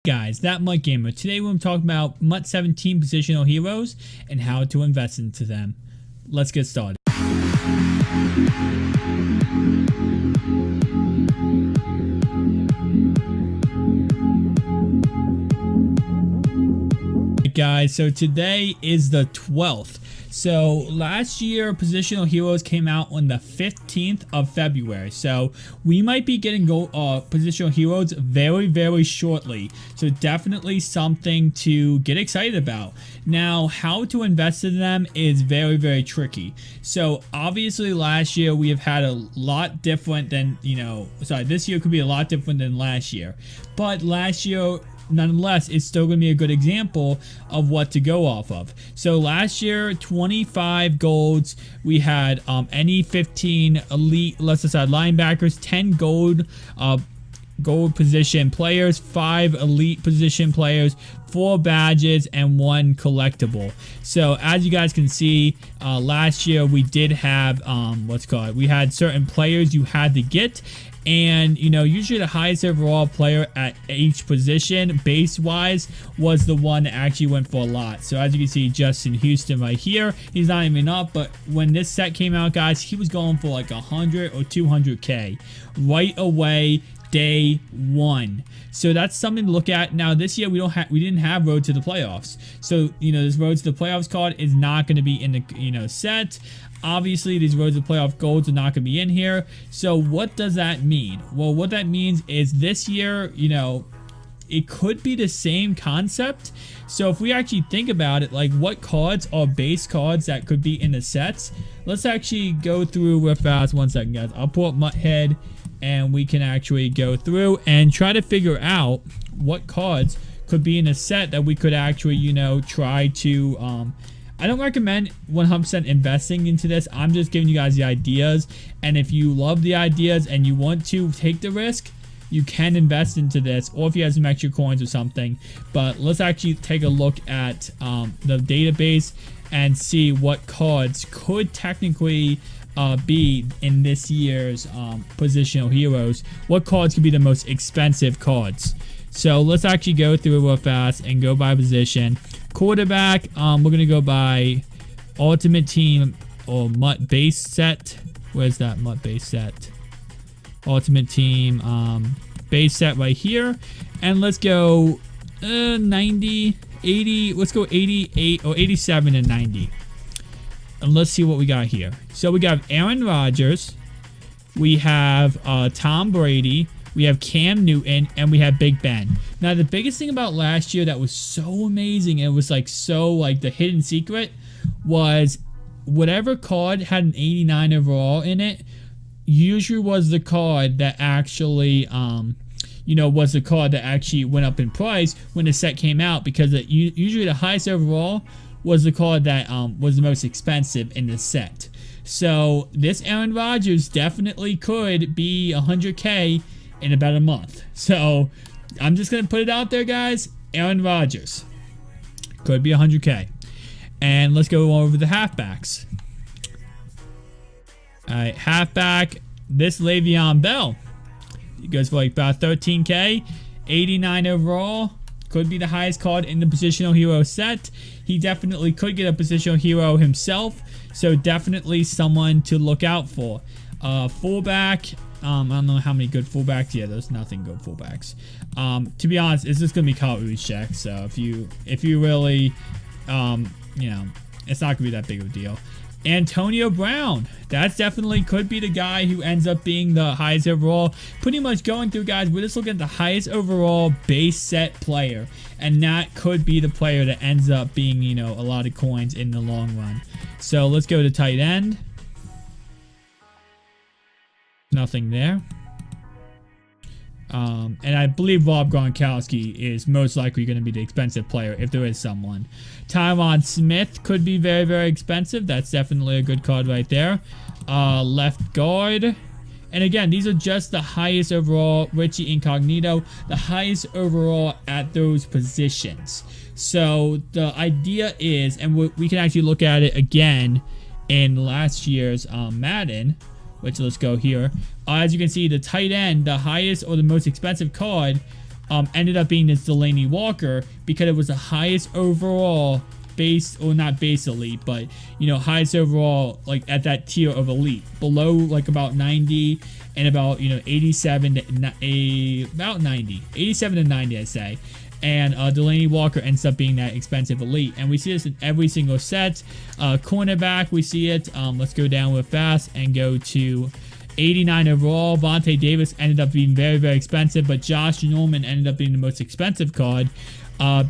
Guys, that Mutt Gamer. Today we're talking about Mutt 17 positional heroes and how to invest into them. Let's get started. Guys, so today is the 12th. So last year positional heroes came out on the 15th of February, so we might be getting positional heroes very shortly, so definitely something to get excited about. Now, how to invest in them is very tricky. So obviously last year we have had a lot different than, this year could be a lot different than last year, but last year nonetheless, it's still going to be a good example of what to go off of. So last year, 25 golds. We had any 15 elite left side linebackers, 10 gold position players, 5 elite position players, 4 badges, and 1 collectible. So as you guys can see, last year we did have we had certain players you had to get. And, usually the highest overall player at each position, base-wise, was the one that actually went for a lot. So, as you can see, Justin Houston right here, he's not even up. But when this set came out, guys, he was going for like 100 or 200K right away, day one. So that's something to look at. Now this year we didn't have Road to the Playoffs. So this Road to the Playoffs card is not going to be in the set. Obviously these Road to the Playoff golds are not going to be in here. So what does that mean? Well, what that means is this year, it could be the same concept. So if we actually think about it, like what cards are base cards that could be in the sets, let's actually go through real fast. 1 second, guys. I'll pull up Mutthead and we can actually go through and try to figure out what cards could be in a set that we could actually, try to, I don't recommend 100% investing into this. I'm just giving you guys the ideas. And if you love the ideas and you want to take the risk, you can invest into this, or if you have some extra coins or something. But let's actually take a look at the database and see what cards could technically be in this year's positional heroes. What cards could be the most expensive cards? So let's actually go through real fast and go by position. Quarterback, we're gonna go by Ultimate Team or Mutt base set. Where's that Mutt base set? Ultimate Team base set right here, and let's go 90, 80. Let's go 88 or 87 and 90. And let's see what we got here. So we got Aaron Rodgers, we have Tom Brady, we have Cam Newton, and we have Big Ben. Now, the biggest thing about last year that was so amazing, and it was the hidden secret, was whatever card had an 89 overall in it, usually was the card that actually, was the card that actually went up in price when the set came out, because usually the highest overall was the card that was the most expensive in the set. So this Aaron Rodgers definitely could be 100K in about a month. So I'm just going to put it out there, guys. Aaron Rodgers could be 100K. And let's go over the halfbacks. Alright, halfback, this Le'Veon Bell. He goes for about 13K. 89 overall. Could be the highest card in the positional hero set. He definitely could get a positional hero himself. So definitely someone to look out for. Fullback. I don't know how many good fullbacks. Yeah, there's nothing good fullbacks. To be honest, it's just gonna be Kyle Juszczyk. So if you really, it's not gonna be that big of a deal. Antonio Brown, that's definitely could be the guy who ends up being the highest overall. Pretty much going through, guys, we're just looking at the highest overall base set player, and that could be the player that ends up being, a lot of coins in the long run. So let's go to tight end. Nothing there. And I believe Rob Gronkowski is most likely going to be the expensive player if there is someone. Tyron Smith could be very expensive. That's definitely a good card right there. Left guard. And again, these are just the highest overall. Richie Incognito, the highest overall at those positions. So the idea is, and we can actually look at it again in last year's Madden, which let's go here. As you can see, the tight end, the highest or the most expensive card ended up being this Delaney Walker because it was the highest overall base, or not base elite, but highest overall, like at that tier of elite, below like about 90 and about 87 to about 90, 87 to 90, I'd say. And Delaney Walker ends up being that expensive elite, and we see this in every single set. Cornerback, we see it. Let's go down real fast and go to 89 overall. Vontae Davis ended up being very, very expensive, but Josh Norman ended up being the most expensive card,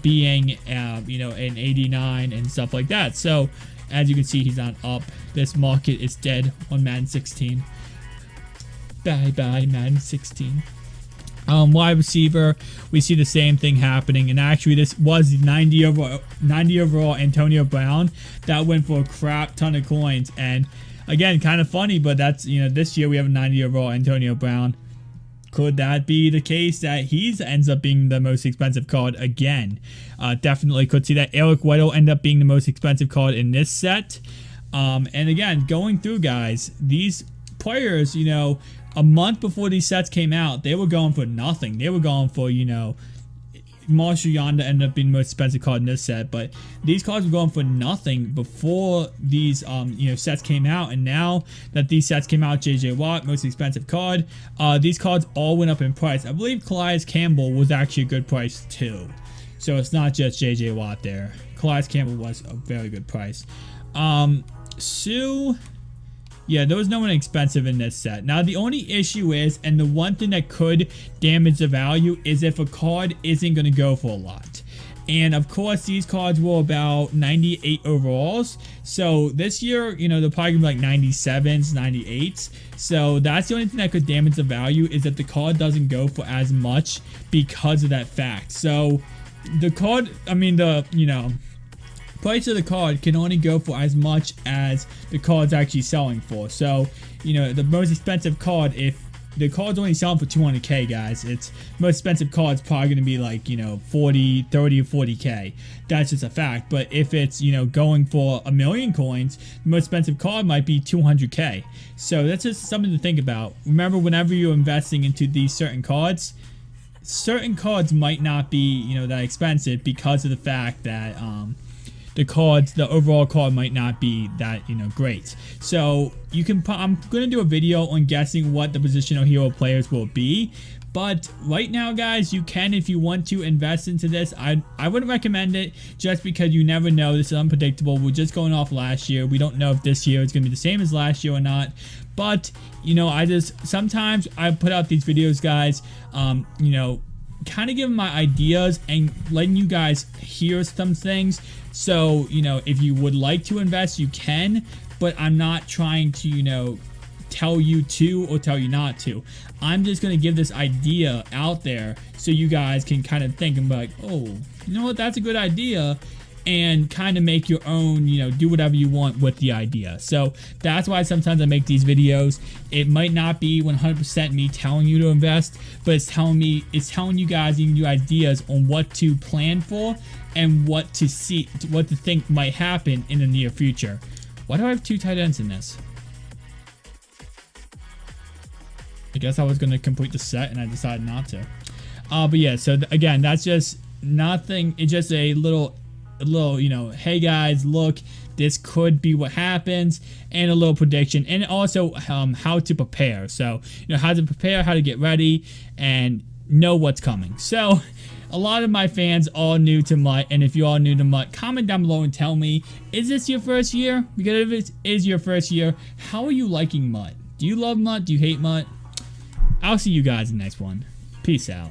being an 89 and stuff like that. So as you can see, he's not up. This market is dead on Madden 16. Bye bye Madden 16. Wide receiver, we see the same thing happening, and actually this was the 90 overall Antonio Brown that went for a crap ton of coins. And again, kind of funny, but that's this year we have a 90 overall Antonio Brown. Could that be the case that he ends up being the most expensive card again? Definitely could see that. Eric White will end up being the most expensive card in this set. And again, going through, guys, these players, a month before these sets came out, they were going for nothing. They were going for, Marshall Yanda ended up being the most expensive card in this set, but these cards were going for nothing before these sets came out. And now that these sets came out, G.O.A.T, most expensive card, these cards all went up in price. I believe Calais Campbell was actually a good price too, so it's not just G.O.A.T there. Calais Campbell was a very good price. Yeah, there was no one expensive in this set. Now, the only issue is, and the one thing that could damage the value, is if a card isn't going to go for a lot. And, of course, these cards were about 98 overalls. So, this year, they're probably going to be like 97s, 98s. So, that's the only thing that could damage the value, is that the card doesn't go for as much because of that fact. So, the card, price of the card can only go for as much as the card's actually selling for. So, the most expensive card, if the card's only selling for 200k, guys, its most expensive card's probably going to be like, 40, 30 or 40k. That's just a fact. But if it's, going for a million coins, the most expensive card might be 200k. So that's just something to think about. Remember, whenever you're investing into these certain cards might not be, that expensive because of the fact that, the overall card might not be that, great. So I'm going to do a video on guessing what the positional hero players will be. But right now, guys, you can, if you want to, invest into this. I wouldn't recommend it just because you never know. This is unpredictable. We're just going off last year. We don't know if this year is going to be the same as last year or not. But, sometimes I put out these videos, guys, kind of giving my ideas and letting you guys hear some things. So, if you would like to invest, you can, but I'm not trying to, tell you to or tell you not to. I'm just going to give this idea out there so you guys can kind of think and be like, oh, you know what, that's a good idea, and kind of make your own, do whatever you want with the idea. So that's why sometimes I make these videos. It might not be 100% me telling you to invest, but it's telling you guys, giving you ideas on what to plan for and what to think might happen in the near future. Why do I have 2 tight ends in this? I guess I was going to complete the set and I decided not to. But yeah, so again, that's just nothing. It's just a little, hey guys, look, this could be what happens, and a little prediction, and also how to prepare. So, how to prepare, how to get ready, and know what's coming. So, a lot of my fans are new to MUT, and if you're all new to MUT, comment down below and tell me, is this your first year? Because if it is your first year, how are you liking MUT? Do you love MUT? Do you hate MUT? I'll see you guys in the next one. Peace out.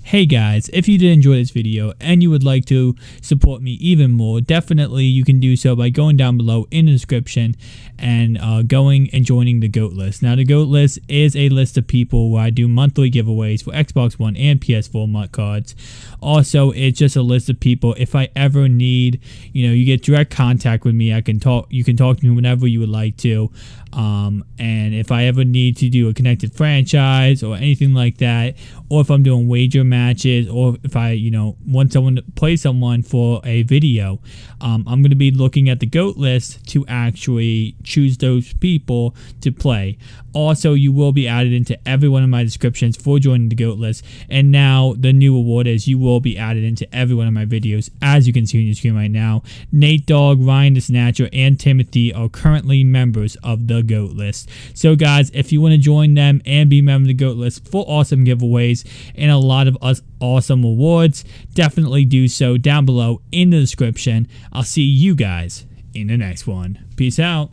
Hey guys, if you did enjoy this video and you would like to support me even more, definitely you can do so by going down below in the description and going and joining the GOAT list. Now the GOAT list is a list of people where I do monthly giveaways for Xbox One and PS4 MUT cards. Also, it's just a list of people. If I ever need, you get direct contact with me. You can talk to me whenever you would like to. And if I ever need to do a connected franchise or anything like that, or if I'm doing wager matches, or if I, want someone to play someone for a video, I'm going to be looking at the GOAT list to actually choose those people to play. Also, you will be added into every one of my descriptions for joining the GOAT list. And now the new award is you will be added into every one of my videos, as you can see on your screen right now. Nate Dogg, Ryan the Snatcher, and Timothy are currently members of the GOAT list. So guys, if you want to join them and be a member of the GOAT list for awesome giveaways and a lot of awesome awards, definitely do so down below in the description. I'll see you guys in the next one. Peace out.